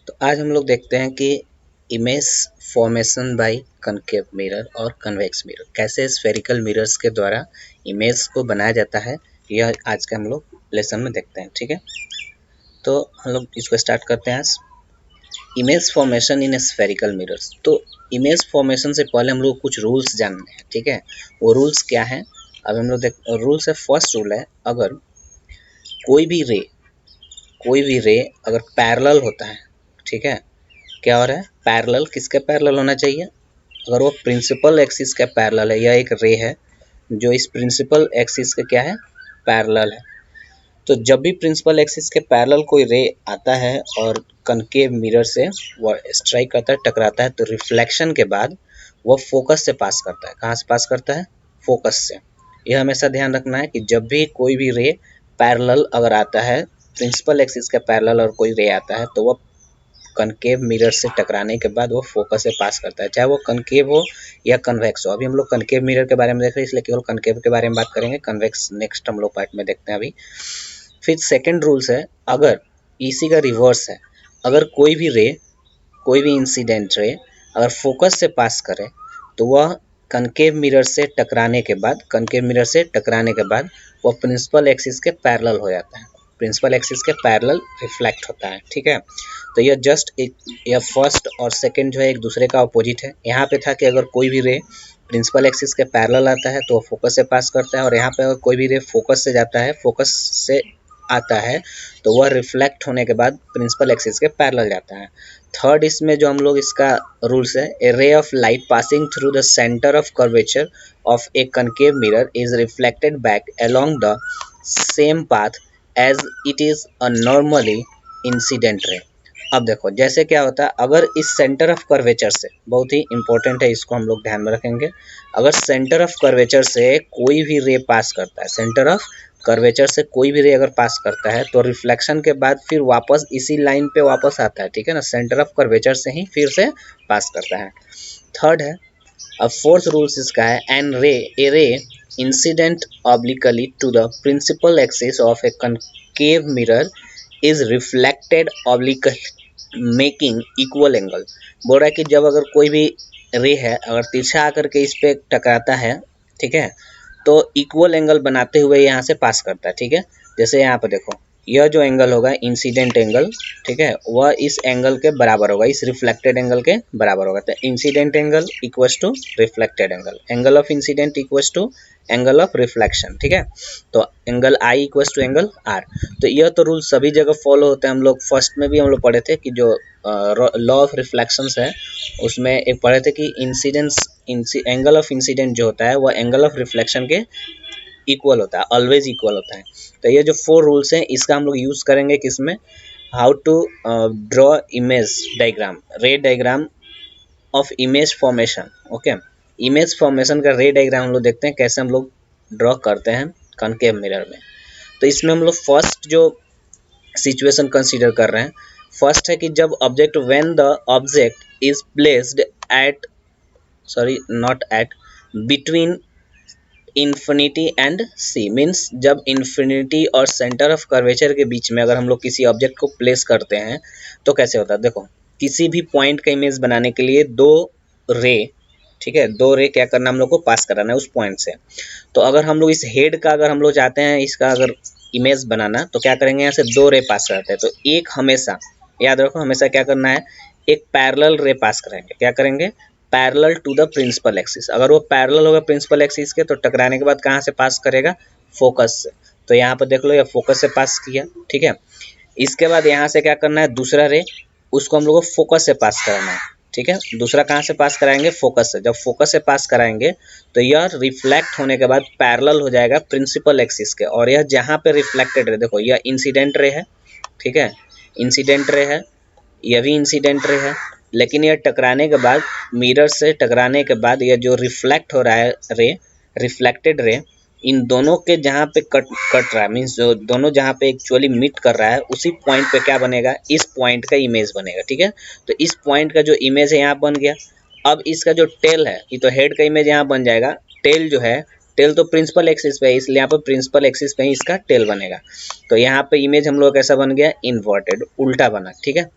तो आज हम लोग देखते हैं कि image formation by concave mirror और कन्वेक्स मिरर, कैसे स्फेरिकल मिरर्स के द्वारा इमेज को बनाया जाता है। यह आज के हम लोग लेसन में देखते हैं। ठीक है, तो हम लोग इसको स्टार्ट करते हैं आज। Image formation in spherical mirrors. तो इमेज फॉर्मेशन से पहले हम लोग कुछ रूल्स जानने हैं। ठीक है, वो रूल्स क्या है अब हम लोग देख। रूल्स है, फर्स्ट रूल है, अगर कोई भी रे अगर पैरेलल होता है, ठीक है, क्या हो रहा है, पैरेलल, किसके पैरेलल होना चाहिए, अगर वो प्रिंसिपल एक्सिस के पैरेलल है, यह एक रे है जो इस प्रिंसिपल एक्सिस के क्या है, पैरेलल है। तो जब भी प्रिंसिपल एक्सिस के पैरेलल कोई रे आता है और कनकेव मिरर से वो स्ट्राइक करता है, टकराता है, तो रिफ्लेक्शन के बाद वो फोकस से पास करता है। कहाँ से पास करता है, फोकस से। यह हमेशा ध्यान रखना है कि जब भी कोई भी रे पैरेलल अगर आता है, प्रिंसिपल एक्सिस के पैरेलल और कोई रे आता है, तो वह कनकेव मिरर से टकराने के बाद वो फोकस से पास करता है, चाहे वो कनकेव हो या कन्वेक्स हो। अभी हम लोग कनकेव मिरर के बारे में देख रहे हैं, इसलिए केवल कनकेव के बारे में बात करेंगे, कन्वेक्स नेक्स्ट हम लोग पार्ट में देखते हैं अभी। फिर सेकंड रूल्स है, अगर इसी का रिवर्स है, अगर कोई भी इंसिडेंट रे अगर फोकस से पास करे, तो वह कनकेव मिरर से टकराने के बाद वह प्रिंसिपल एक्सिस के पैरेलल हो जाता है, प्रिंसिपल एक्सिस के पैरेलल रिफ्लेक्ट होता है। ठीक है, तो यह जस्ट एक, यह फर्स्ट और सेकंड जो है एक दूसरे का अपोजिट है। यहाँ पे था कि अगर कोई भी रे प्रिंसिपल एक्सिस के पैरेलल आता है तो फोकस से पास करता है, और यहाँ पे अगर कोई भी रे फोकस से जाता है, फोकस से आता है, तो वह रिफ्लेक्ट होने के बाद प्रिंसिपल एक्सिस के पैरेलल जाता है। थर्ड इसमें जो हम लोग इसका रूल्स है, a ray of light passing through the centre of curvature of a concave mirror is reflected back along the same path as it is a normally incident ray. अब देखो, जैसे क्या होता है, अगर इस सेंटर ऑफ कर्वेचर से, बहुत ही इंपॉर्टेंट है, इसको हम लोग ध्यान में रखेंगे, अगर सेंटर ऑफ कर्वेचर से कोई भी रे पास करता है, सेंटर ऑफ कर्वेचर से कोई भी रे अगर पास करता है, तो रिफ्लेक्शन के बाद फिर वापस इसी लाइन पे वापस आता है। ठीक है ना, सेंटर ऑफ कर्वेचर से ही फिर से पास करता है। थर्ड है, अब फोर्थ रूल्स इसका है, a ray incident obliquely to the principal axis of a concave mirror is reflected obliquely making equal angle. बोल रहा है कि जब अगर कोई भी रे है अगर तिरछा आकर के इस पे टकराता है, ठीक है, तो इक्वल एंगल बनाते हुए यहाँ से पास करता है। ठीक है, जैसे यहाँ पर देखो, यह जो एंगल होगा इंसिडेंट एंगल, ठीक है, वह इस एंगल के बराबर होगा, इस रिफ्लेक्टेड एंगल के बराबर होगा। तो incident angle equals to reflected angle, angle of incident equals to angle of reflection. ठीक है, तो angle i equals to angle r. तो यह तो रूल सभी जगह फॉलो होते हैं। हम लोग फर्स्ट में भी हम लोग पढ़े थे कि जो लॉ ऑफ रिफ्लेक्शंस है, उसमें एक पढ़े थे कि एंगल ऑफ इंसिडेंट जो होता है वह एंगल ऑफ रिफ्लेक्शन के इक्वल होता है, ऑलवेज इक्वल होता है। तो ये जो 4 रूल्स हैं, इसका हम लोग यूज करेंगे किसमें, how to draw image diagram, ray diagram of image formation. Okay, image formation का रे डायग्राम हम लोग देखते हैं कैसे हम लोग ड्रॉ करते हैं कनकेव मिरर में। तो इसमें हम लोग फर्स्ट जो सिचुएशन कंसीडर कर रहे हैं, फर्स्ट है कि जब object, when the object is placed at, not at, between infinity and C, means जब इन्फिनिटी और सेंटर ऑफ कर्वेचर के बीच में अगर हम लोग किसी ऑब्जेक्ट को प्लेस करते हैं तो कैसे होता है। देखो, किसी भी पॉइंट का इमेज बनाने के लिए 2 रे, ठीक है, 2 रे क्या करना, हम लोग को पास कराना है उस पॉइंट से। तो अगर हम लोग इस हेड का, अगर हम लोग चाहते हैं इसका अगर इमेज बनाना, तो क्या करेंगे, यहाँ से 2 रे पास कराते हैं। तो एक हमेशा याद रखो, हमेशा क्या करना है, एक पैरेलल रे पास करेंगे। क्या करेंगे, parallel to the principal axis. अगर वो पैरेलल होगा प्रिंसिपल एक्सिस के, तो टकराने के बाद कहाँ से पास करेगा, फोकस से। तो यहाँ पर देख लो, ये फोकस से पास किया। ठीक है, इसके बाद यहाँ से क्या करना है, दूसरा रे, उसको हम लोग को फोकस से पास कराना है। ठीक है, दूसरा कहाँ से पास कराएंगे, फोकस से। जब फोकस से पास कराएंगे तो यह रिफ्लेक्ट होने के बाद पैरेलल हो जाएगा प्रिंसिपल एक्सिस के, और यह जहाँ पे रिफ्लेक्टेड रे, देखो यह इंसिडेंट रे है, ठीक है, इंसिडेंट रे है, यह भी इंसिडेंट रे है, लेकिन यह टकराने के बाद, मिरर से टकराने के बाद, यह जो रिफ्लेक्ट हो रहा है रे, रिफ्लेक्टेड रे, इन दोनों के जहाँ पे कट रहा है, मीन्स जो दोनों जहाँ पे एक्चुअली मीट कर रहा है, उसी पॉइंट पे क्या बनेगा, इस पॉइंट का इमेज बनेगा। ठीक है, तो इस पॉइंट का जो इमेज है यहाँ बन गया। अब इसका जो टेल है, ये तो हेड का इमेज यहाँ बन जाएगा, टेल जो है, टेल तो प्रिंसिपल एक्सिस पे है, इसलिए यहाँ पर प्रिंसिपल एक्सिस पे ही इसका टेल बनेगा। तो यहाँ पे इमेज हम लोग कैसा बन गया, इन्वर्टेड, उल्टा बना। ठीक है,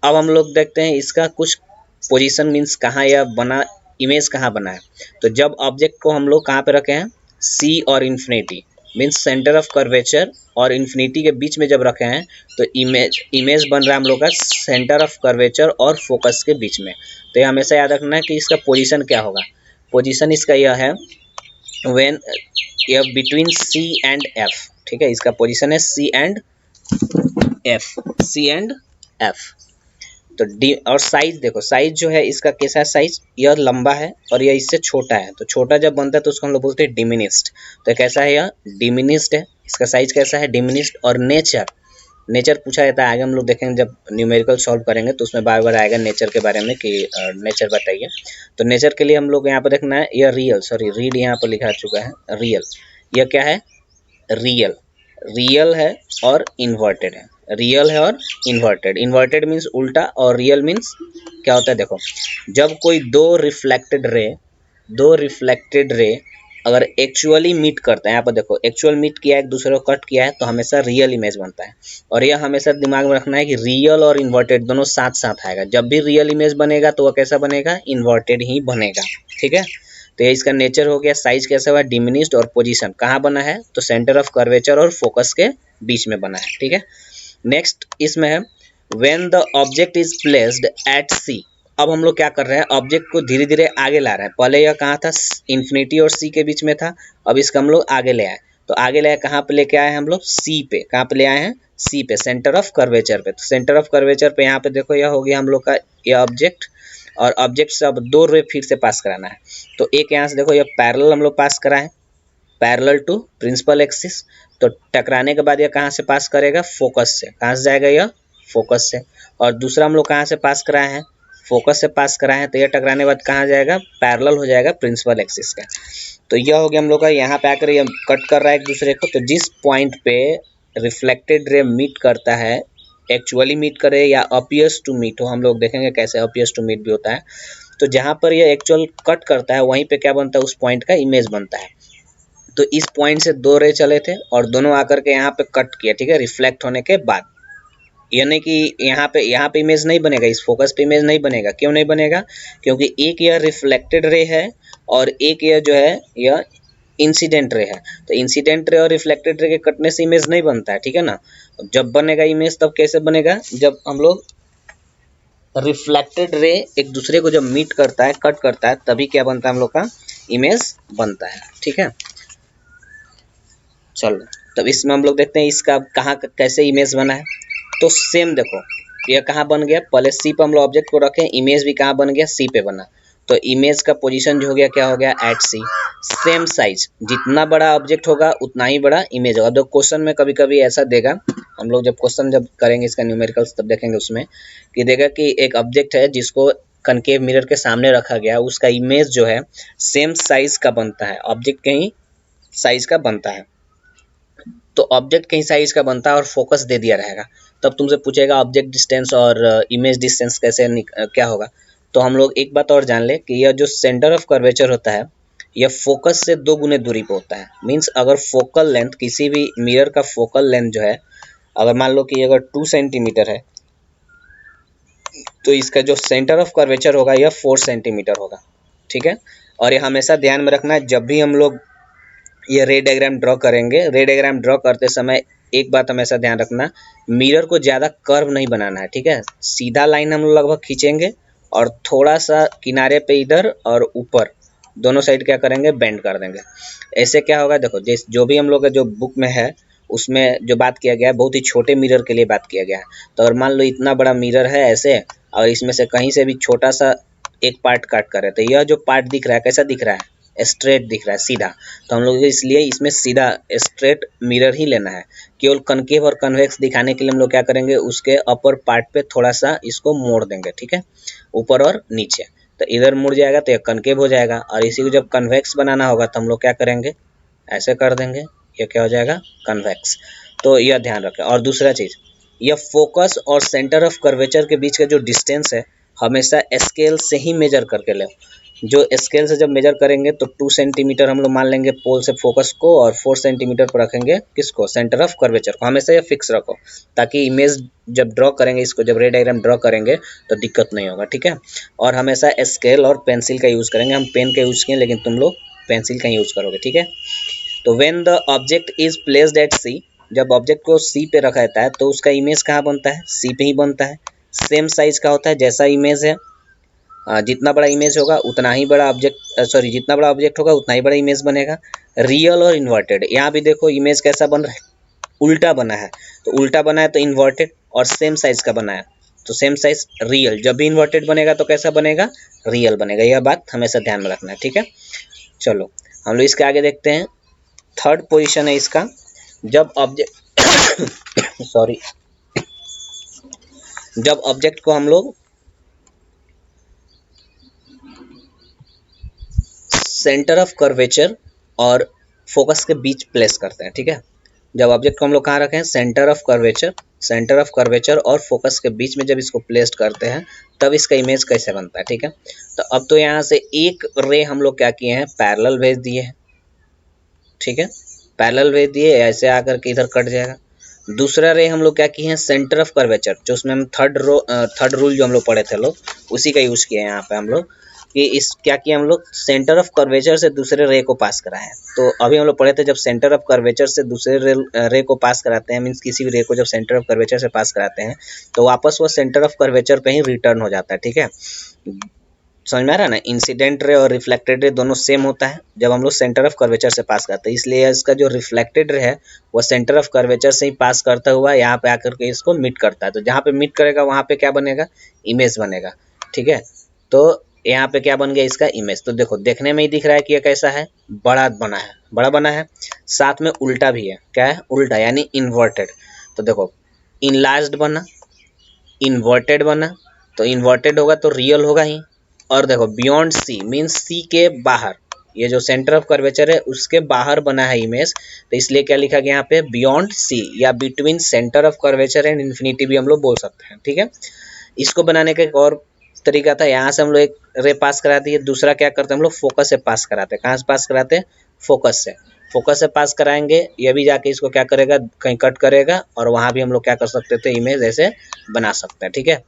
अब हम लोग देखते हैं इसका कुछ पोजीशन मीन्स कहाँ यह बना, इमेज कहाँ बना है। तो जब ऑब्जेक्ट को हम लोग कहाँ पे रखे हैं, सी और infinity means centre of curvature और इन्फिनिटी के बीच में जब रखे हैं तो इमेज बन रहा है हम लोग का सेंटर ऑफ कर्वेचर और फोकस के बीच में। तो ये हमेशा याद रखना है कि इसका पोजीशन क्या होगा। पोजीशन इसका यह है व्हेन यह बिटवीन सी एंड एफ, ठीक है, इसका पोजीशन है C and F, C and F. तो डी और साइज देखो, साइज जो है इसका कैसा है, साइज यह लंबा है और यह इससे छोटा है। तो छोटा जब बनता है तो उसको हम लोग बोलते हैं डिमिनिस्ड। तो कैसा है, यह डिमिनिस्ड है, इसका साइज कैसा है, डिमिनिस्ड। और नेचर, नेचर पूछा जाता है, आगे हम लोग देखेंगे जब न्यूमेरिकल सॉल्व करेंगे तो उसमें बार बार आएगा नेचर के बारे में कि नेचर बताइए। तो नेचर के लिए हम लोग यहाँ पर देखना है, यह रियल, सॉरी रीड यहाँ पर लिखा चुका है रियल, यह क्या है, रियल, रियल है और इन्वर्टेड है, रियल है और इन्वर्टेड। इन्वर्टेड मीन्स उल्टा और रियल मीन्स क्या होता है, देखो जब कोई दो रिफ्लेक्टेड रे अगर एक्चुअली मीट करता है, यहाँ पर देखो एक्चुअल मीट किया है, एक दूसरे को कट किया है, तो हमेशा रियल इमेज बनता है। और यह हमेशा दिमाग में रखना है कि रियल और इन्वर्टेड दोनों साथ साथ आएगा। जब भी रियल इमेज बनेगा तो वह कैसा बनेगा, इन्वर्टेड ही बनेगा, ठीक है। तो ये इसका नेचर हो गया। साइज कैसा हुआ, डिमिनिश्ड। और पोजीशन कहाँ बना है, तो सेंटर ऑफ कर्वेचर और फोकस के बीच में बना है, ठीक है। नेक्स्ट इसमें है when the object is placed at C. अब हम लोग क्या कर रहे हैं, ऑब्जेक्ट को धीरे धीरे आगे ला रहे हैं। पहले यह कहाँ था, इन्फिनिटी और सी के बीच में था, अब इसका हम लोग आगे ले आए। तो आगे ले आए, कहाँ पे लेके आए हम लोग, सी पे। कहाँ पे ले आए हैं, सी पे, सेंटर ऑफ कर्वेचर पे। तो सेंटर ऑफ कर्वेचर पे यहाँ पे देखो, यह हो गया हम लोग का यह ऑब्जेक्ट। और ऑब्जेक्ट से अब दो रे फिर से पास कराना है। तो एक यहाँ से देखो, यह पैरेलल हम लोग पास कराएं, पैरेलल टू प्रिंसिपल एक्सिस। तो टकराने के बाद यह कहाँ से पास करेगा, फोकस से। कहाँ से जाएगा, यह फोकस से। और दूसरा हम लोग कहाँ से पास कराए हैं, फोकस से पास कराए हैं। तो यह टकराने के बाद कहाँ जाएगा, पैरेलल हो जाएगा प्रिंसिपल एक्सिस का। तो यह हो गया हम लोग का, यहाँ पे आकर यह कट कर रहा है एक दूसरे को। तो जिस पॉइंट पे रिफ्लेक्टेड रे मीट करता है, एक्चुअली मीट करे या अपीयर्स टू मीट हो, हम लोग देखेंगे कैसे अपीयर्स टू मीट भी होता है। तो जहाँ पर यह एक्चुअल कट करता है वहीं पे क्या बनता है, उस पॉइंट का इमेज बनता है। तो इस पॉइंट से दो रे चले थे और दोनों आकर के यहाँ पे कट किया, ठीक है, रिफ्लेक्ट होने के बाद। यानी कि यहाँ पे इमेज नहीं बनेगा, इस फोकस पे इमेज नहीं बनेगा। क्यों नहीं बनेगा, क्योंकि एक यह रिफ्लेक्टेड रे है और एक यह जो है यह इंसिडेंट रे है। तो इंसिडेंट रे और रिफ्लेक्टेड रे के कटने से इमेज नहीं बनता है, ठीक है ना। जब बनेगा इमेज तब कैसे बनेगा, जब हम लोग रिफ्लेक्टेड रे एक दूसरे को जब मीट करता है, कट करता है, तभी क्या बनता है, हम लोग का इमेज बनता है, ठीक है। चलो तब इसमें हम लोग देखते हैं इसका कहाँ कैसे इमेज बना है। तो सेम देखो, यह कहाँ बन गया, पहले सी पे हम लोग ऑब्जेक्ट को रखें, इमेज भी कहाँ बन गया, सी पे बना। तो इमेज का पोजीशन जो हो गया, क्या हो गया, एट सी। सेम साइज, जितना बड़ा ऑब्जेक्ट होगा उतना ही बड़ा इमेज होगा। तो क्वेश्चन में कभी कभी ऐसा देगा, हम लोग जब क्वेश्चन जब करेंगे इसका न्यूमेरिकल्स तब देखेंगे उसमें कि देगा कि एक ऑब्जेक्ट है जिसको कनकेव मिरर के सामने रखा गया, उसका इमेज जो है सेम साइज का बनता है, ऑब्जेक्ट के ही साइज का बनता है। तो ऑब्जेक्ट कहीं साइज का बनता है और फोकस दे दिया रहेगा। तब तुमसे पूछेगा ऑब्जेक्ट डिस्टेंस और इमेज डिस्टेंस कैसे क्या होगा। तो हम लोग एक बात और जान ले कि यह जो सेंटर ऑफ कर्वेचर होता है यह फोकस से 2 गुने दूरी पे होता है। मीन्स अगर फोकल लेंथ, किसी भी मिरर का फोकल लेंथ जो है, अगर मान लो कि अगर 2 सेंटीमीटर है तो इसका जो सेंटर ऑफ कर्वेचर होगा यह 4 सेंटीमीटर होगा, ठीक है। और ये हमेशा ध्यान में रखना है, जब भी हम लोग ये रे डायग्राम ड्रॉ करेंगे, रे डायग्राम ड्रॉ करते समय एक बात हमेशा ध्यान रखना, मिरर को ज़्यादा कर्व नहीं बनाना है, ठीक है। सीधा लाइन हम लोग लगभग खींचेंगे और थोड़ा सा किनारे पे इधर और ऊपर दोनों साइड क्या करेंगे, बेंड कर देंगे। ऐसे क्या होगा, देखो जो भी हम लोग जो बुक में है उसमें जो बात किया गया है बहुत ही छोटे मिरर के लिए बात किया गया है। तो अगर मान लो इतना बड़ा मिरर है ऐसे, और इसमें से कहीं से भी छोटा सा एक पार्ट काट कर है, तो यह जो पार्ट दिख रहा है कैसा दिख रहा है, स्ट्रेट दिख रहा है, सीधा। तो हम लोग इसलिए इसमें सीधा स्ट्रेट मिरर ही लेना है। केवल कनकेव और कन्वेक्स दिखाने के लिए हम लोग क्या करेंगे, उसके अपर पार्ट पे थोड़ा सा इसको मोड़ देंगे, ठीक है, ऊपर और नीचे। तो इधर मुड़ जाएगा तो यह कनकेव हो जाएगा। और इसी को जब कन्वेक्स बनाना होगा तो हम लोग क्या करेंगे, ऐसे कर देंगे, यह क्या हो जाएगा, कन्वेक्स। तो यह ध्यान रखें। और दूसरा चीज़, यह फोकस और सेंटर ऑफ कर्वेचर के बीच का जो डिस्टेंस है हमेशा स्केल से ही मेजर करके ले। जो स्केल से जब मेजर करेंगे तो 2 सेंटीमीटर हम लोग मान लेंगे पोल से फोकस को, और 4 सेंटीमीटर पर रखेंगे किसको, सेंटर ऑफ कर्वेचर को। हमेशा ये फिक्स रखो ताकि इमेज जब ड्रॉ करेंगे, इसको जब रे डायग्राम ड्रॉ करेंगे तो दिक्कत नहीं होगा, ठीक है। और हमेशा स्केल और पेंसिल का यूज़ करेंगे, हम पेन का यूज़ किए लेकिन तुम लोग पेंसिल का यूज़ करोगे, ठीक है। तो when the object is placed at C, जब ऑब्जेक्ट को सी पे रखा जाता है तो उसका इमेज कहाँ बनता है, सी पे ही बनता है। सेम साइज का होता है जैसा इमेज है, जितना बड़ा इमेज होगा उतना ही बड़ा ऑब्जेक्ट, सॉरी जितना बड़ा ऑब्जेक्ट होगा उतना ही बड़ा इमेज बनेगा। रियल और इन्वर्टेड, यहाँ भी देखो इमेज कैसा बन रहा है, उल्टा बना है, तो उल्टा बना है तो इन्वर्टेड, और सेम साइज का बना है तो सेम साइज रियल। जब भी इन्वर्टेड बनेगा तो कैसा बनेगा, रियल बनेगा। यह बात हमेशा ध्यान में रखना है, ठीक है। चलो हम लोग इसके आगे देखते हैं। थर्ड पोजीशन है इसका, जब ऑब्जेक्ट सॉरी जब ऑब्जेक्ट को हम लोग सेंटर ऑफ कर्वेचर और फोकस के बीच प्लेस करते हैं, ठीक है। जब ऑब्जेक्ट को हम लोग कहाँ रखें हैं, सेंटर ऑफ कर्वेचर और फोकस के बीच में जब इसको प्लेस करते हैं तब इसका इमेज कैसे बनता है, ठीक है। तो अब तो यहाँ से एक रे हम लोग क्या किए हैं, पैरेलल भेज दिए हैं, ठीक है। पैरेलल भेज दिए, ऐसे आकर के इधर कट जाएगा। दूसरा रे हम लोग क्या किए हैं, सेंटर ऑफ कर्वेचर, जो उसमें हम थर्ड रूल जो हम लोग पढ़े थे लोग, उसी का यूज़ किए हैं यहाँ पे हम लोग, कि इस क्या किया हम लोग, सेंटर ऑफ कर्वेचर से दूसरे रे को पास कराए हैं। तो अभी हम लोग पढ़े थे जब सेंटर ऑफ कर्वेचर से दूसरे रे को पास कराते हैं, मीन्स किसी भी रे को जब सेंटर ऑफ कर्वेचर से पास कराते हैं तो वापस वो सेंटर ऑफ कर्वेचर पे ही रिटर्न हो जाता है, ठीक है। समझ में आ रहा है ना, इंसिडेंट रे और रिफ्लेक्टेड रे दोनों सेम होता है जब हम लोग सेंटर ऑफ कर्वेचर से पास करते हैं, इसलिए इसका जो रिफ्लेक्टेड रे है वो सेंटर ऑफ कर्वेचर से ही पास करता हुआ यहाँ पे आकर के इसको मीट करता है। तो जहाँ पे मीट करेगा वहाँ पे क्या बनेगा, इमेज बनेगा, ठीक है। तो यहाँ पे क्या बन गया इसका इमेज। तो देखो देखने में ही दिख रहा है कि ये कैसा है, बड़ा बना है, साथ में उल्टा भी है, क्या है, उल्टा यानी इन्वर्टेड। तो देखो इनलार्ज्ड बना, इन्वर्टेड बना, तो इन्वर्टेड होगा तो रियल होगा ही। और देखो बियॉन्ड सी मीन्स सी के बाहर, ये जो सेंटर ऑफ कर्वेचर है उसके बाहर बना है इमेज, तो इसलिए क्या लिखा गया यहाँ पे, बियॉन्ड सी, या between centre of curvature and infinity भी हम लोग बोल सकते हैं, ठीक है। इसको बनाने का एक और तरीका था, यहाँ से हम लोग एक रे पास कराते हैं, दूसरा क्या करते हैं हम लोग, फोकस से पास कराते हैं। कहाँ से पास कराते हैं, फोकस से पास कराएंगे, ये भी जाके इसको क्या करेगा, कहीं कट करेगा, और वहाँ भी हम लोग क्या कर सकते थे, इमेज ऐसे बना सकते हैं, ठीक है।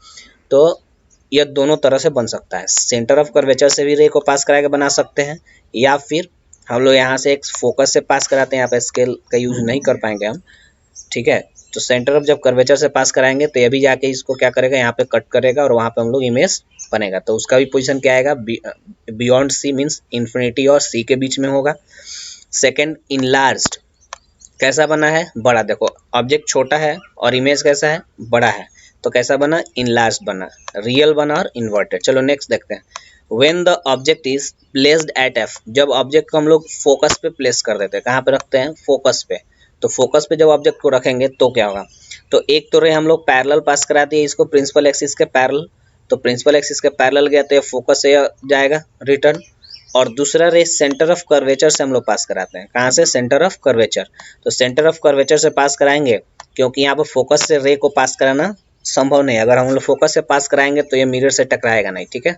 तो यह दोनों तरह से बन सकता है, सेंटर ऑफ कर्वेचर से भी रे को पास करा के बना सकते हैं, या फिर हम लोग यहाँ से एक फोकस से पास कराते हैं, यहाँ पे स्केल का यूज नहीं कर पाएंगे हम, ठीक है। तो सेंटर ऑफ जब कर्वेचर से पास कराएंगे तो ये भी जाके इसको क्या करेगा, यहाँ पे कट करेगा और वहाँ पे हम लोग इमेज बनेगा। तो उसका भी पोजीशन क्या आएगा, बियॉन्ड सी मीन्स इन्फिनिटी और सी के बीच में होगा। सेकेंड इनलार्ज्ड, कैसा बना है, बड़ा। देखो ऑब्जेक्ट छोटा है और इमेज कैसा है, बड़ा है, तो कैसा बना, इनलार्ज बना, रियल बना और इन्वर्टेड। चलो नेक्स्ट देखते हैं। When the object is placed eight F, जब ऑब्जेक्ट को हम लोग फोकस पे प्लेस कर देते हैं, कहाँ पे रखते हैं, फोकस पे। तो फोकस पे जब ऑब्जेक्ट को रखेंगे तो क्या होगा, तो एक तो रे हम लोग पैरेलल पास करा दिए इसको प्रिंसिपल एक्सिस के पैरेलल, तो प्रिंसिपल एक्सिस के पैरेलल गया तो फोकस से जाएगा रिटर्न। और दूसरा रे सेंटर ऑफ कर्वेचर से हम लोग पास कराते हैं, कहाँ से, सेंटर ऑफ कर्वेचर। तो सेंटर ऑफ कर्वेचर से पास कराएंगे क्योंकि यहाँ पर फोकस से रे को पास कराना संभव नहीं। अगर हम लोग फोकस से पास कराएंगे तो ये मिरर से टकराएगा नहीं, ठीक है।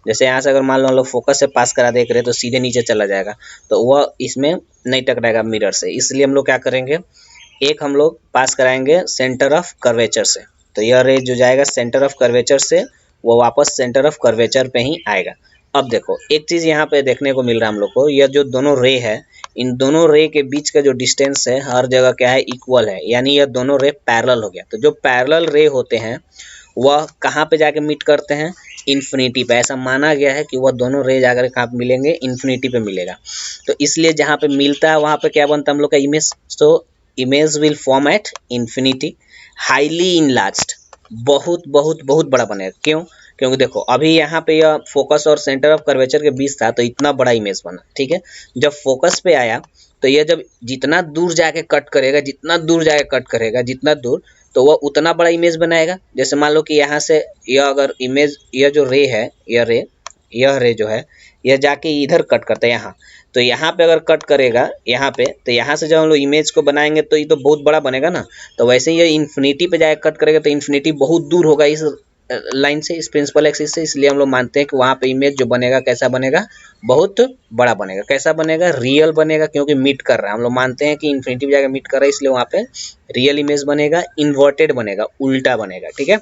जैसे यहाँ से अगर मान लो हम लोग फोकस से पास करा देख रहे तो सीधे नीचे चला जाएगा, तो वह इसमें नहीं टकराएगा मिरर से। इसलिए हम लोग क्या करेंगे, एक हम लोग पास कराएंगे सेंटर ऑफ कर्वेचर से, तो यह रे जो जाएगा सेंटर ऑफ कर्वेचर से वो वापस सेंटर ऑफ कर्वेचर पे ही आएगा। अब देखो एक चीज़ यहाँ पे देखने को मिल रहा है हम लोग को, यह जो दोनों रे है, इन दोनों रे के बीच का जो डिस्टेंस है हर जगह क्या है, इक्वल है, यानी यह दोनों रे पैरेलल हो गया। तो जो पैरेलल रे होते हैं वह कहाँ पे जाके मीट करते हैं, इन्फिनिटी पे। ऐसा माना गया है कि वह दोनों रे जाकर कहाँ पे मिलेंगे, इन्फिनिटी पे मिलेगा। तो इसलिए जहाँ पे मिलता है वहाँ पे क्या बनता है हम लोग का image. So image will form at infinity, highly enlarged, बहुत बहुत बहुत बड़ा बनेगा। क्यों, क्योंकि देखो अभी यहाँ पे यह फोकस और सेंटर ऑफ कर्वेचर के बीच था तो इतना बड़ा इमेज बना, ठीक है। जब फोकस पे आया तो यह जब जितना दूर जाके कट करेगा, जितना दूर, तो वह उतना बड़ा इमेज बनाएगा। जैसे मान लो कि यहाँ से यह अगर इमेज, यह जो रे है, यह रे जो है यह जाके इधर कट करता है यहाँ, तो यहाँ पे अगर कट करेगा यहाँ पे, तो यहाँ से जब हम लोग इमेज को बनाएंगे तो ये तो बहुत बड़ा बनेगा ना। तो वैसे ही ये इन्फिनिटी पे जाके कट करेगा तो इन्फिनिटी बहुत दूर होगा इस लाइन से, इस प्रिंसिपल एक्सिस से, इसलिए हम लोग मानते हैं कि वहाँ पे इमेज जो बनेगा कैसा बनेगा, बहुत बड़ा बनेगा। कैसा बनेगा, रियल बनेगा, क्योंकि मीट कर रहा है। हम लोग मानते हैं कि इन्फिनिटी जगह मीट कर रहा है, इसलिए वहाँ पे रियल इमेज बनेगा। इन्वर्टेड बनेगा, उल्टा बनेगा, ठीक है।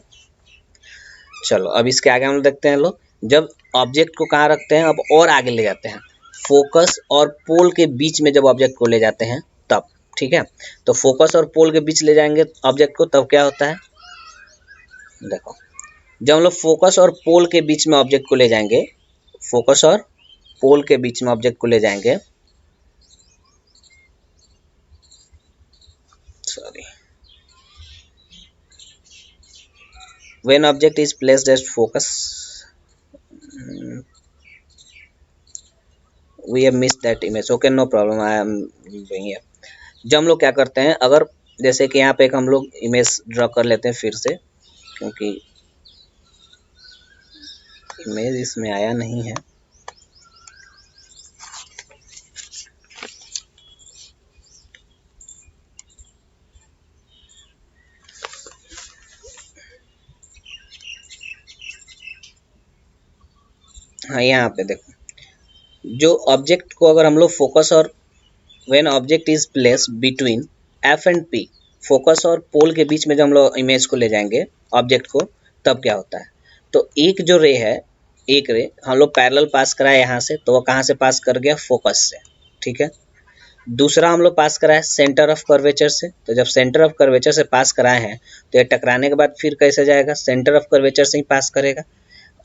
चलो अब इसके आगे हम लोग देखते हैं लोग, जब ऑब्जेक्ट को कहाँ रखते हैं, अब और आगे ले जाते हैं, फोकस और पोल के बीच में जब ऑब्जेक्ट को ले जाते हैं तब, ठीक है। तो फोकस और पोल के बीच ले जाएंगे ऑब्जेक्ट को, तब क्या होता है, देखो जब हम लोग फोकस और पोल के बीच में ऑब्जेक्ट को ले जाएंगे, फोकस और पोल के बीच में ऑब्जेक्ट को ले जाएंगे, sorry, when object is placed at focus, we have missed that image, okay no problem, I am doing it. जब हम लोग क्या करते हैं, अगर जैसे कि यहाँ पे एक हम लोग इमेज ड्रॉ कर लेते हैं फिर से, क्योंकि इमेज इसमें आया नहीं है। हाँ यहाँ पे देखो, जो ऑब्जेक्ट को अगर हम लोग फोकस और when object is place between F and P, focus और पोल के बीच में जब हम लोग इमेज को ले जाएंगे ऑब्जेक्ट को, तब क्या होता है, तो एक जो रे है, एक रे हम लोग पैरेलल पास कराए यहाँ से, तो वो कहाँ से पास कर गया, फोकस से, ठीक है। दूसरा हम लोग पास कराए सेंटर ऑफ कर्वेचर से, तो जब सेंटर ऑफ कर्वेचर से पास कराए हैं तो ये टकराने के बाद फिर कैसे जाएगा, सेंटर ऑफ कर्वेचर से ही पास करेगा।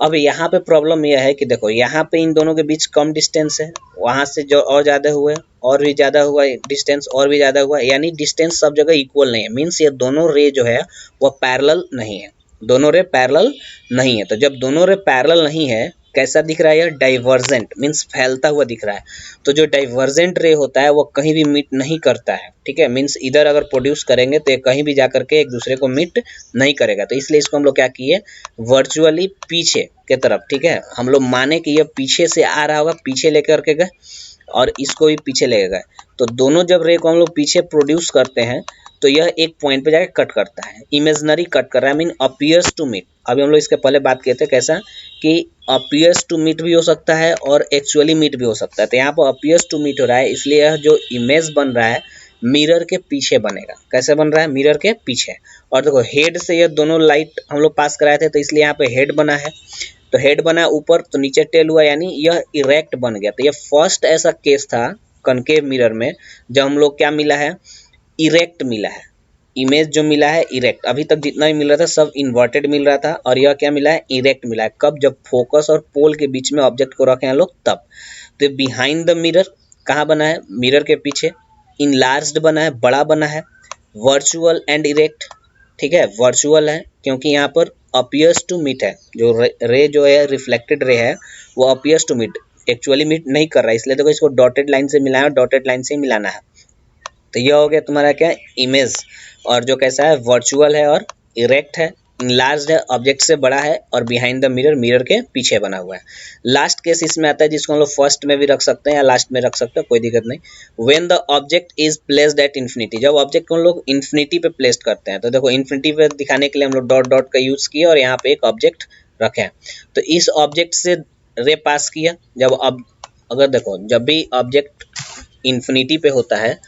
अब यहाँ पे प्रॉब्लम यह है कि देखो यहाँ पे इन दोनों के बीच कम डिस्टेंस है, वहाँ से जो और ज़्यादा हुआ है, और भी ज़्यादा हुआ डिस्टेंस, और भी ज़्यादा हुआ, यानी डिस्टेंस सब जगह इक्वल नहीं है। मीन्स ये दोनों रे जो है वो पैरेलल नहीं है, दोनों रे पैरेलल नहीं है। तो जब दोनों रे पैरेलल नहीं है, कैसा दिख रहा है, यह डाइवर्जेंट, मीन्स फैलता हुआ दिख रहा है। तो जो डाइवर्जेंट रे होता है वो कहीं भी मीट नहीं करता है, ठीक है। मीन्स इधर अगर प्रोड्यूस करेंगे तो ये कहीं भी जाकर के एक दूसरे को मीट नहीं करेगा। तो इसलिए इसको हम लोग क्या किए, वर्चुअली पीछे के तरफ, ठीक है, हम लोग माने कि ये पीछे से आ रहा होगा, पीछे लेकर के गए, और इसको भी पीछे ले गए। तो दोनों जब रे को हम लोग पीछे प्रोड्यूस करते हैं तो यह एक पॉइंट पे जाके कट करता है, इमेजनरी कट कर रहा है, मीन अपीयर्स टू मीट। अभी हम लोग इसके पहले बात किए थे कैसा, कि अपीयर्स टू मीट भी हो सकता है और एक्चुअली मीट भी हो सकता है। तो यहाँ पर अपीयर्स टू मीट हो रहा है, इसलिए यह जो इमेज बन रहा है मिरर के पीछे बनेगा। कैसे बन रहा है, मिरर के पीछे। और देखो हेड से यह दोनों लाइट हम लोग पास कराए थे, तो इसलिए यहाँ पे हेड बना है, तो हेड बना ऊपर, तो नीचे टेल हुआ, यानी यह इरेक्ट बन गया। तो यह फर्स्ट ऐसा केस था कनकेव मिरर में जब हम लोग क्या मिला है, इरेक्ट मिला है, इमेज जो मिला है इरेक्ट। अभी तक जितना भी मिल रहा था सब इन्वर्टेड मिल रहा था, और यह क्या मिला है, इरेक्ट मिला है। कब, जब फोकस और पोल के बीच में ऑब्जेक्ट को रखे हैं लोग तब। तो बिहाइंड द मिरर कहाँ बना है, मिरर के पीछे, इनलार्ज्ड बना है, बड़ा बना है, वर्चुअल एंड इरेक्ट, ठीक है। वर्चुअल है क्योंकि यहाँ पर अपीयर्स टू मीट है, जो रे जो है रिफ्लेक्टेड रे है वो appears to meet, actually meet नहीं कर रहा है, इसलिए देखो इसको डॉटेड लाइन से मिलाना, डॉटेड लाइन से मिलाना है। तो यह हो गया तुम्हारा क्या, इमेज। और जो कैसा है, वर्चुअल है और इरेक्ट है, इनलार्ज्ड है, ऑब्जेक्ट से बड़ा है, और बिहाइंड द मिरर, मिरर के पीछे बना हुआ है। लास्ट केस इसमें आता है जिसको हम लोग फर्स्ट में भी रख सकते हैं या लास्ट में रख सकते हैं, कोई दिक्कत नहीं। When the object is placed at infinity, जब ऑब्जेक्ट को हम लोग इन्फिनिटी पे प्लेस्ड करते हैं, तो देखो इन्फिनिटी पे दिखाने के लिए हम लोग डॉट डॉट का यूज किए और यहाँ पे एक ऑब्जेक्ट रखे हैं। तो इस ऑब्जेक्ट से रे पास किया, जब अब अगर देखो जब भी ऑब्जेक्ट इन्फिनिटी पे होता है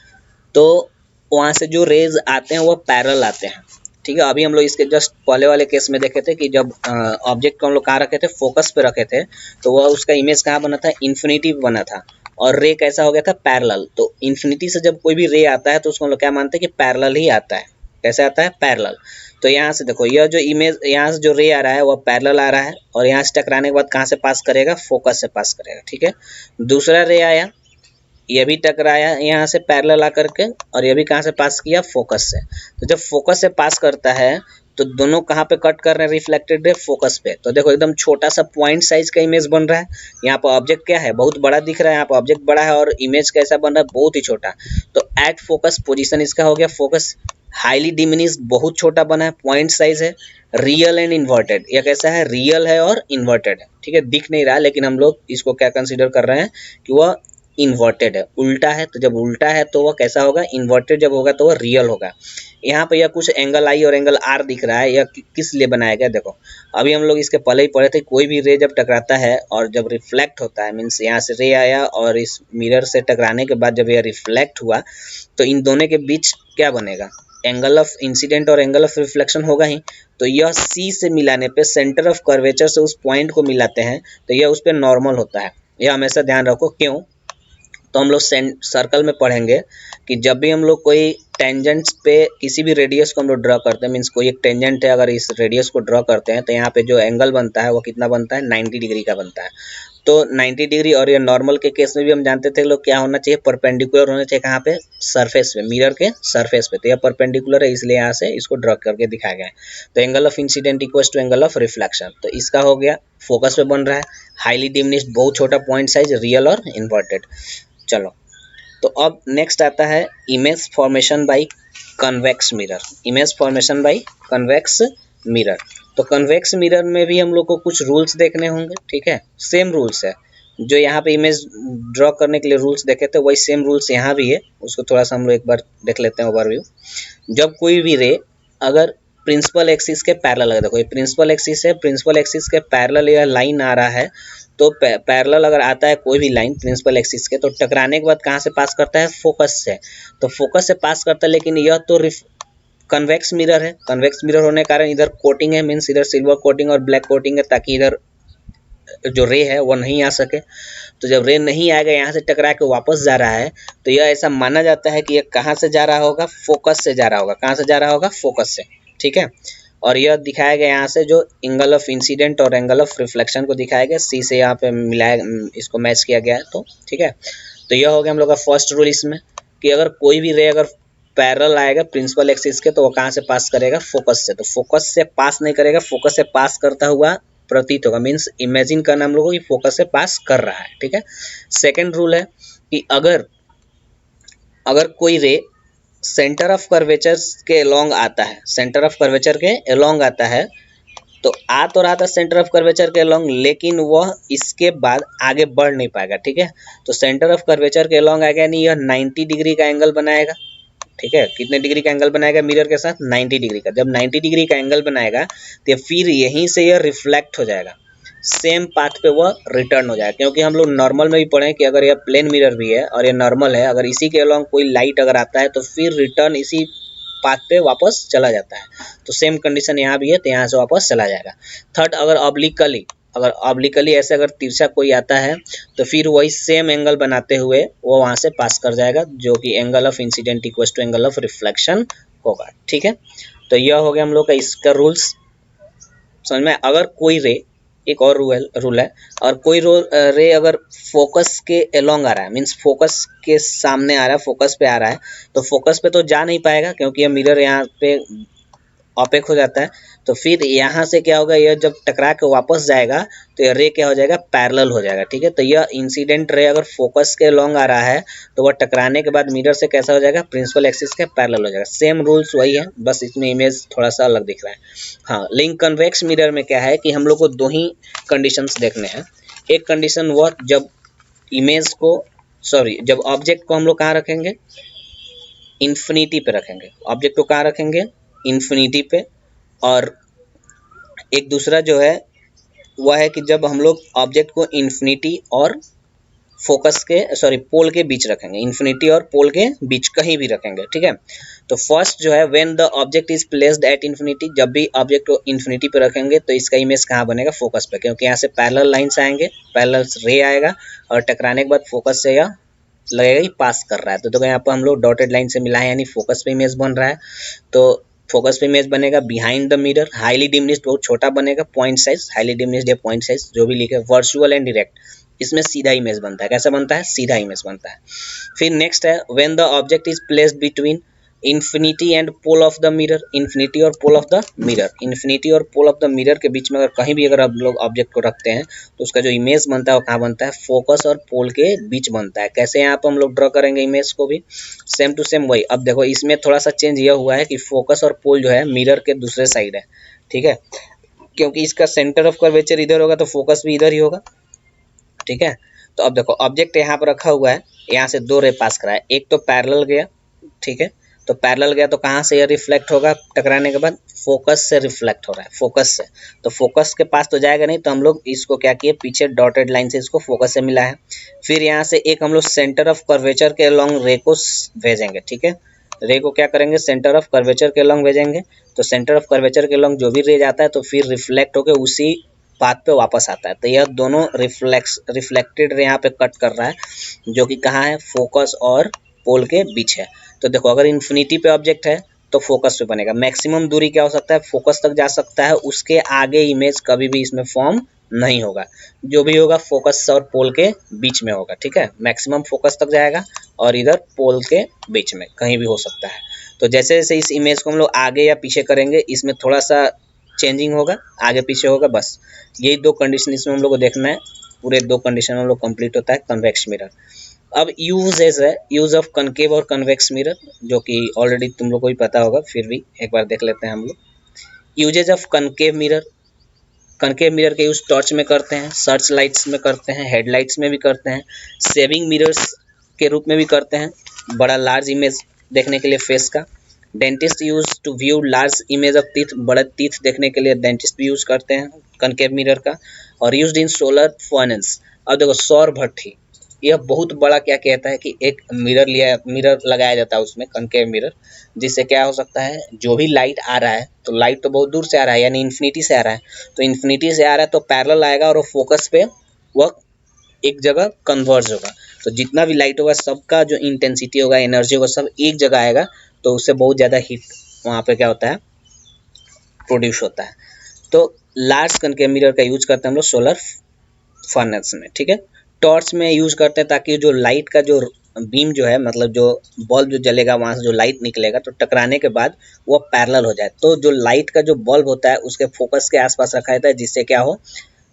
तो वहाँ से जो रेज आते हैं वो पैरेलल आते हैं, ठीक है। अभी हम लोग इसके जस्ट पहले वाले केस में देखे थे कि जब ऑब्जेक्ट को हम लोग कहाँ रखे थे, फोकस पे रखे थे, तो वह उसका इमेज कहाँ बना था, इन्फिनिटी पे बना था, और रे कैसा हो गया था, पैरेलल। तो इन्फिनिटी से जब कोई भी रे आता है तो उसको हम लोग क्या मानते हैं कि पैरेलल ही आता है। कैसे आता है, पैरेलल। तो यहाँ से देखो यह जो इमेज, यहाँ से जो रे आ रहा है वह पैरेलल आ रहा है, और यहाँ से टकराने के बाद कहाँ से पास करेगा, फोकस से पास करेगा, ठीक है। दूसरा रे आया, ये भी टकराया यहाँ से पैरेलल आकर के, और ये भी कहाँ से पास किया, फोकस से। तो जब फोकस से पास करता है तो दोनों कहाँ पे कट कर रहे हैं, रिफ्लेक्टेड रे, फोकस पे। तो देखो एकदम छोटा सा पॉइंट साइज का इमेज बन रहा है। यहाँ पर ऑब्जेक्ट क्या है, बहुत बड़ा दिख रहा है, यहाँ पर ऑब्जेक्ट बड़ा है और इमेज कैसा बन रहा है, बहुत ही छोटा। तो एट फोकस पोजीशन इसका हो गया, फोकस हाईली डिमिनिश्ड, बहुत छोटा बना है, पॉइंट साइज है, रियल एंड इन्वर्टेड। यह कैसा है, रियल है और इन्वर्टेड है, ठीक है। दिख नहीं रहा लेकिन हम लोग इसको क्या कंसीडर कर रहे हैं कि वह इन्वर्टेड है, उल्टा है। तो जब उल्टा है तो वह कैसा होगा, इन्वर्टेड जब होगा तो वह रियल होगा। यहाँ पे यह कुछ एंगल आई और एंगल आर दिख रहा है, यह किस लिए बनाया गया देखो। अभी हम लोग इसके पहले ही पढ़े थे, कोई भी रे जब टकराता है और जब रिफ्लेक्ट होता है, मीन्स यहाँ से रे आया और इस मिरर से टकराने के बाद जब यह रिफ्लेक्ट हुआ तो इन दोनों के बीच क्या बनेगा, एंगल ऑफ इंसिडेंट और एंगल ऑफ रिफ्लेक्शन होगा ही। तो यह सी से मिलाने पे, सेंटर ऑफ कर्वेचर से उस पॉइंट को मिलाते हैं तो यह उस पर नॉर्मल होता है। यह हमेशा ध्यान रखो। क्यों, तो हम लोग सर्कल में पढ़ेंगे कि जब भी हम लोग कोई टेंजेंट्स पे किसी भी रेडियस को हम लोग ड्रॉ करते हैं, मीन्स कोई एक टेंजेंट है, अगर इस रेडियस को ड्रॉ करते हैं तो यहाँ पे जो एंगल बनता है वो कितना बनता है, 90 डिग्री का बनता है। तो 90 डिग्री, और ये नॉर्मल के केस में भी हम जानते थे लोग क्या होना चाहिए, परपेंडिकुलर होना चाहिए। कहाँ पे, सरफेस पे, मिरर के सरफेस पे। तो यह परपेंडिकुलर है, इसलिए यहाँ से इसको ड्रॉ करके दिखाया गया है। तो angle of incident equals to angle of reflection. तो इसका हो गया, फोकस पे बन रहा है, हाईली डिमिनिश्ड, बहुत छोटा पॉइंट साइज, रियल और इन्वर्टेड। चलो, तो अब नेक्स्ट आता है image formation by convex mirror. Image formation by convex mirror. तो कन्वेक्स मिरर में भी हम लोग को कुछ रूल्स देखने होंगे, ठीक है। सेम रूल्स है जो यहाँ पे इमेज ड्रॉ करने के लिए रूल्स देखे थे, वही सेम रूल्स यहाँ भी है। उसको थोड़ा सा हम लोग एक बार देख लेते हैं ओवरव्यू। जब कोई भी रे अगर प्रिंसिपल एक्सिस के पैरेलल है, देखो ये प्रिंसिपल एक्सिस है, प्रिंसिपल एक्सिस के पैरेलल यह लाइन आ रहा है, तो पैरेलल अगर आता है कोई भी लाइन प्रिंसिपल एक्सिस के, तो टकराने के बाद कहाँ से पास करता है, फोकस से। तो फोकस से पास करता है, लेकिन यह तो कन्वेक्स मिरर है। कन्वेक्स मिरर होने के कारण इधर कोटिंग है, मीन्स इधर सिल्वर कोटिंग और ब्लैक कोटिंग है, ताकि इधर जो रे है वो नहीं आ सके। तो जब रे नहीं आएगा, यहाँ से टकरा के वापस जा रहा है, तो यह ऐसा माना जाता है कि यह कहाँ से जा रहा होगा, फोकस से जा रहा होगा। कहाँ से जा रहा होगा, फोकस से, ठीक है। और यह दिखाया गया यहाँ से जो एंगल ऑफ इंसिडेंट और एंगल ऑफ रिफ्लेक्शन को दिखाया गया, सी से यहाँ पे मिलाया, इसको मैच किया गया है, तो ठीक है। तो यह हो गया हम लोग का फर्स्ट रूल इसमें, कि अगर कोई भी रे अगर पैरेलल आएगा प्रिंसिपल एक्सिस के, तो वो कहाँ से पास करेगा, फोकस से। तो फोकस से पास नहीं करेगा, फोकस से पास करता हुआ प्रतीत होगा, मीन्स इमेजिन करना हम लोगों को कि फोकस से पास कर रहा है, ठीक है। सेकेंड रूल है कि अगर कोई रे सेंटर ऑफ कर्वेचर के अलोंग आता है, सेंटर ऑफ कर्वेचर के अलोंग आता है, तो आ तो रहा था सेंटर ऑफ कर्वेचर के अलोंग, लेकिन वह इसके बाद आगे बढ़ नहीं पाएगा, ठीक है। तो सेंटर ऑफ कर्वेचर के अलोंग आएगा, यानी यह 90 डिग्री का एंगल बनाएगा, ठीक है। कितने डिग्री का एंगल बनाएगा मिरर के साथ, 90 डिग्री का। जब 90 डिग्री का एंगल बनाएगा तो फिर यहीं से यह रिफ्लेक्ट हो जाएगा, सेम पाथ पे वह रिटर्न हो जाएगा। क्योंकि हम लोग नॉर्मल में भी पढ़े कि अगर यह प्लेन मिरर भी है और यह नॉर्मल है, अगर इसी के अलोंग कोई लाइट अगर आता है तो फिर रिटर्न इसी पाथ पे वापस चला जाता है। तो सेम कंडीशन यहाँ भी है, तो यहाँ से वापस चला जाएगा। थर्ड, अगर ऑब्लिकली ऐसे अगर तिरछा कोई आता है, तो फिर वही सेम एंगल बनाते हुए वो वहाँ से पास कर जाएगा, जो कि angle of incident equals to angle of reflection होगा, ठीक है। तो यह हो गया हम लोग का इसका रूल्स, समझ में। अगर कोई रे, एक और रूल है, और कोई रे अगर फोकस के अलोंग आ रहा है, मीन्स फोकस के सामने आ रहा है, फोकस पे आ रहा है, तो फोकस पे तो जा नहीं पाएगा क्योंकि यह मिरर यहाँ पे ऑपेक हो जाता है। तो फिर यहाँ से क्या होगा, यह जब टकरा के वापस जाएगा तो यह रे क्या हो जाएगा, पैरेलल हो जाएगा, ठीक है। तो यह इंसिडेंट रे अगर फोकस के लॉन्ग आ रहा है तो वह टकराने के बाद मिरर से कैसा हो जाएगा, प्रिंसिपल एक्सिस के पैरेलल हो जाएगा। सेम रूल्स वही है, बस इसमें इमेज थोड़ा सा अलग दिख रहा है। हाँ, लेकिन कन्वेक्स मिरर में क्या है कि हम लोग को दो ही कंडीशंस देखने हैं। एक कंडीशन वह जब ऑब्जेक्ट को हम लोग कहाँ रखेंगे, इन्फिनिटी पे रखेंगे। ऑब्जेक्ट को कहाँ रखेंगे, इन्फिनिटी पे। और एक दूसरा जो है वह है कि जब हम लोग ऑब्जेक्ट को इन्फिनिटी और पोल के बीच रखेंगे, इन्फिनिटी और पोल के बीच कहीं भी रखेंगे, ठीक है। तो फर्स्ट जो है, when the object is placed at infinity, जब भी ऑब्जेक्ट को इन्फिनिटी पे रखेंगे तो इसका इमेज कहाँ बनेगा, फोकस पे, क्योंकि यहाँ से पैरेलल लाइंस आएंगे, पैरेलल रे आएगा और टकराने के बाद फोकस से यह लगेगा कि पास कर रहा है। तो यहाँ पर हम लोग डॉटेड लाइन से मिला है, यानी फोकस पे इमेज बन रहा है। तो फोकस पे इमेज बनेगा behind the mirror, highly diminished, बहुत छोटा बनेगा, पॉइंट साइज, हाईली डिमिनिश्ड या पॉइंट साइज जो भी लिखे, वर्चुअल एंड डायरेक्ट, इसमें सीधा इमेज बनता है। कैसा बनता है, सीधा इमेज बनता है। फिर नेक्स्ट है, when the object is placed between infinity and pole of the mirror, infinity और pole of the mirror, infinity और पोल ऑफ द मिरर के बीच में अगर कहीं भी अगर आप लोग ऑब्जेक्ट को रखते हैं तो उसका जो इमेज बनता है वो कहाँ बनता है, फोकस और पोल के बीच बनता है। कैसे यहाँ पर हम लोग ड्रॉ करेंगे इमेज को भी, सेम टू सेम वही। अब देखो इसमें थोड़ा सा चेंज यह हुआ है कि फोकस और पोल जो है मिरर के दूसरे साइड है, ठीक है, क्योंकि इसका सेंटर ऑफ कर्वेचर इधर होगा तो फोकस भी इधर ही होगा, ठीक है। तो अब देखो ऑब्जेक्ट यहाँ पर रखा हुआ है, यहाँ से दो रे पास करा है, एक तो पैरेलल गया, ठीक है, तो पैरेलल गया तो कहाँ से यह रिफ्लेक्ट होगा टकराने के बाद, फोकस से रिफ्लेक्ट हो रहा है, फोकस से, तो फोकस के पास तो जाएगा नहीं, तो हम लोग इसको क्या किए, पीछे डॉटेड लाइन से इसको फोकस से मिला है। फिर यहाँ से एक हम लोग सेंटर ऑफ कर्वेचर के अलॉन्ग रे को भेजेंगे, ठीक है, रे को क्या करेंगे, सेंटर ऑफ कर्वेचर के अलॉन्ग भेजेंगे, तो सेंटर ऑफ कर्वेचर के अलॉन्ग जो भी रे जाता है तो फिर रिफ्लेक्ट होकर उसी पाथ पे वापस आता है, तो यह दोनों रिफ्लेक्टेड रे यहाँ पे कट कर रहा है, जो कि कहाँ है, फोकस और पोल के बीच है। तो देखो अगर इन्फिनिटी पे ऑब्जेक्ट है तो फोकस पे बनेगा, मैक्सिमम दूरी क्या हो सकता है, फोकस तक जा सकता है, उसके आगे इमेज कभी भी इसमें फॉर्म नहीं होगा, जो भी होगा फोकस और पोल के बीच में होगा, ठीक है, मैक्सिमम फोकस तक जाएगा और इधर पोल के बीच में कहीं भी हो सकता है। तो जैसे जैसे इस इमेज को हम लोग आगे या पीछे करेंगे, इसमें थोड़ा सा चेंजिंग होगा, आगे पीछे होगा, बस यही दो कंडीशन इसमें हम लोग को देखना है, पूरे दो कंडीशन हम लोग कंप्लीट होता है कन्वेक्स मिरर। अब यूजेज है, यूज ऑफ कनकेव और कन्वेक्स मिरर, जो कि ऑलरेडी तुम लोग को भी पता होगा, फिर भी एक बार देख लेते हैं हम लोग। Uses of concave mirror, concave mirror के यूज टॉर्च में करते हैं, सर्च लाइट्स में करते हैं, हेडलाइट्स में भी करते हैं, सेविंग मिरर्स के रूप में भी करते हैं, बड़ा लार्ज इमेज देखने के लिए फेस का। Dentist use to view large image of teeth, बड़े टीथ देखने के लिए डेंटिस्ट भी यूज करते हैं कनकेव मिरर का। और यूज्ड इन सोलर फर्नेस, अब देखो सौर भट्ठी, यह बहुत बड़ा क्या कहता है कि एक मिरर लगाया जाता है उसमें, कनकेव मिरर, जिससे क्या हो सकता है, जो भी लाइट आ रहा है, तो लाइट तो बहुत दूर से आ रहा है, यानी इन्फिनिटी से आ रहा है, तो इन्फिनिटी से आ रहा है तो पैरेलल आएगा और वो फोकस पे वह एक जगह कन्वर्ज होगा, तो जितना भी लाइट होगा सबका जो इंटेंसिटी होगा, एनर्जी होगा, सब एक जगह आएगा, तो उससे बहुत ज़्यादा हीट वहाँ पे क्या होता है, प्रोड्यूस होता है। तो लार्ज कनकेव मिरर का यूज करते हैं हम लोग सोलर फर्नेस में, ठीक है। टॉर्च में यूज करते हैं ताकि जो लाइट का जो बीम जो है, मतलब जो बल्ब जो जलेगा वहाँ से जो लाइट निकलेगा, तो टकराने के बाद वो पैरेलल हो जाए, तो जो लाइट का जो बल्ब होता है उसके फोकस के आसपास रखा जाता है, जिससे क्या हो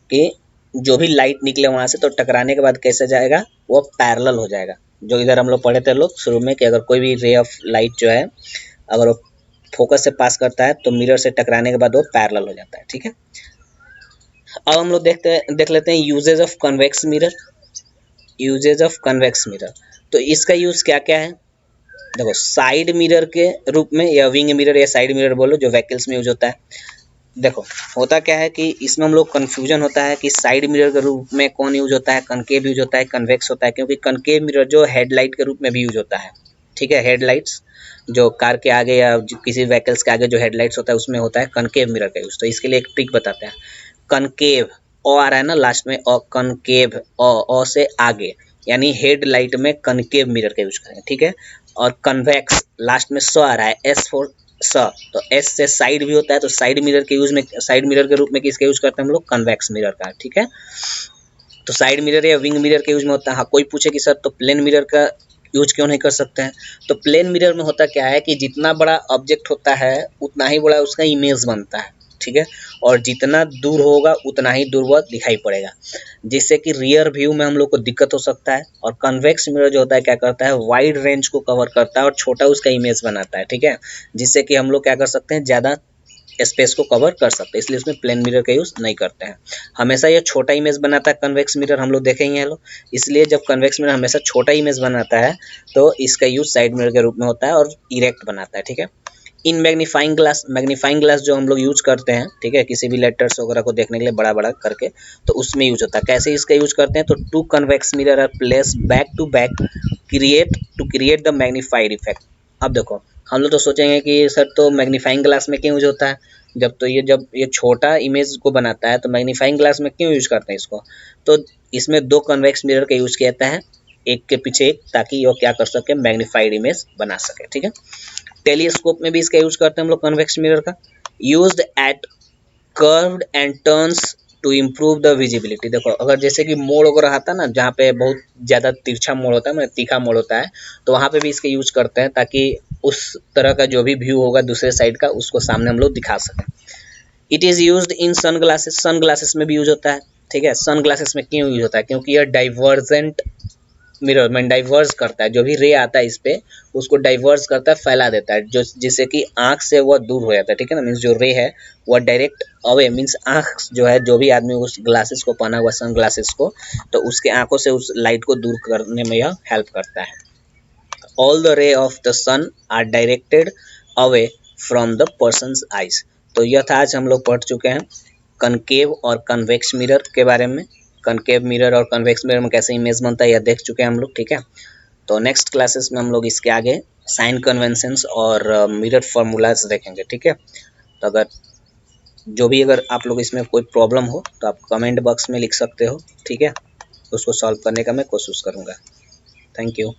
कि जो भी लाइट निकले वहाँ से, तो टकराने के बाद कैसे जाएगा, वो पैरेलल हो जाएगा। जो इधर हम लोग पढ़े थे लोग शुरू में कि अगर कोई भी रे ऑफ लाइट जो है अगर वो फोकस से पास करता है तो मिरर से टकराने के बाद वो पैरेलल हो जाता है, ठीक है। अब हम लोग देख लेते हैं uses of convex mirror. Uses of convex mirror, तो इसका यूज क्या क्या है, देखो साइड मिरर के रूप में, या विंग मिरर या साइड मिरर बोलो, जो व्हीकल्स में यूज होता है। देखो होता क्या है कि इसमें हम लोग कन्फ्यूजन होता है कि साइड मिरर के रूप में कौन यूज होता है, कनकेव यूज होता है, कन्वेक्स होता है, क्योंकि कनकेव मिरर जो हेडलाइट के रूप में भी यूज होता है, ठीक है, हेडलाइट्स जो कार के आगे या किसी व्हीकल्स के आगे जो हेडलाइट्स होता है उसमें होता है कनकेव मिरर का यूज। तो इसके लिए एक ट्रिक बताते हैं, कनकेव ओ आ रहा है ना लास्ट में, और कनकेव ओ से आगे, यानी हेडलाइट में कनकेव मिरर का यूज करेंगे, ठीक है। और कन्वेक्स लास्ट में स आ रहा है, एस फॉर स, तो एस से साइड भी होता है, तो साइड मिरर के यूज में, साइड मिरर के रूप में किसका यूज करते हैं हम लोग, कन्वेक्स मिरर का, ठीक है। तो साइड मिरर या विंग मिरर के यूज में होता है। हाँ कोई पूछे कि सर तो प्लेन मिरर का यूज क्यों नहीं कर सकते हैं, तो प्लेन मिरर में होता क्या है कि जितना बड़ा ऑब्जेक्ट होता है उतना ही बड़ा उसका इमेज बनता है, ठीक है, और जितना दूर होगा उतना ही दूर वह दिखाई पड़ेगा, जिससे कि रियर व्यू में हम लोग को दिक्कत हो सकता है। और कन्वेक्स मिरर जो होता है क्या करता है, वाइड रेंज को कवर करता है और छोटा उसका इमेज बनाता है, ठीक है, जिससे कि हम लोग क्या कर सकते हैं, ज़्यादा स्पेस को कवर कर सकते हैं, इसलिए उसमें प्लेन मिरर का यूज़ नहीं करते हैं। हमेशा ये छोटा इमेज बनाता है कन्वेक्स मिरर, हम लोग देखेंगे लोग, इसलिए जब कन्वेक्स मिरर हमेशा छोटा इमेज बनाता है तो इसका यूज़ साइड मिरर के रूप में होता है और इरेक्ट बनाता है, ठीक है। इन मैग्नीफाइंग ग्लास जो हम लोग यूज करते हैं, ठीक है, किसी भी लेटर्स वगैरह को देखने के लिए बड़ा बड़ा करके, तो उसमें यूज होता है। कैसे इसका यूज करते हैं, तो two convex mirror are place back to back create the magnified effect. अब देखो हम लोग तो सोचेंगे कि सर तो मैग्नीफाइंग ग्लास में क्यों यूज होता है, जब ये छोटा इमेज को बनाता है तो मैग्नीफाइंग ग्लास में क्यों यूज करते हैं इसको, तो इसमें दो कन्वेक्स मिरर का यूज किया जाता है, एक के पीछे एक, ताकि वो क्या कर सके, मैग्नीफाइड इमेज बना सके, ठीक है। टेलीस्कोप में भी इसका यूज करते हैं हम लोग कन्वेक्स मिरर का, used at curved and turns to improve the visibility. देखो अगर जैसे कि मोड़ वगैरह आता है ना, जहाँ पे बहुत ज़्यादा तिरछा मोड़ होता है, मतलब तीखा मोड़ होता है, तो वहाँ पे भी इसका यूज करते हैं ताकि उस तरह का जो भी व्यू होगा दूसरे साइड का उसको सामने हम लोग दिखा सकें। It is used in sun glasses में भी यूज होता है, ठीक है। सन ग्लासेस में क्यों यूज होता है, क्योंकि यह डाइवर्जेंट मिरर में डाइवर्स करता है, जो भी रे आता है इस पे उसको डाइवर्स करता है, फैला देता है, जो जिससे कि आंख से वह दूर हो जाता है, ठीक है ना। मीन्स जो रे है वह डायरेक्ट अवे, मीन्स आंख जो है, जो भी आदमी उस ग्लासेस को पहना हुआ सन ग्लासेस को, तो उसके आंखों से उस लाइट को दूर करने में यह हेल्प करता है। All the ray of the sun are directed away from the person's eyes. तो यह था, आज हम लोग पढ़ चुके हैं कनकेव और कन्वेक्स मिरर के बारे में। कनकेव मिरर और कन्वेक्स मिरर में कैसे इमेज बनता है यह देख चुके हैं हम लोग, ठीक है। तो नेक्स्ट क्लासेस में हम लोग इसके आगे साइन कन्वेंशंस और मिरर फार्मूलाज देखेंगे, ठीक है। तो अगर आप लोग इसमें कोई प्रॉब्लम हो तो आप कमेंट बॉक्स में लिख सकते हो, ठीक है। उसको सॉल्व करने का मैं कोशिश करूँगा। Thank you.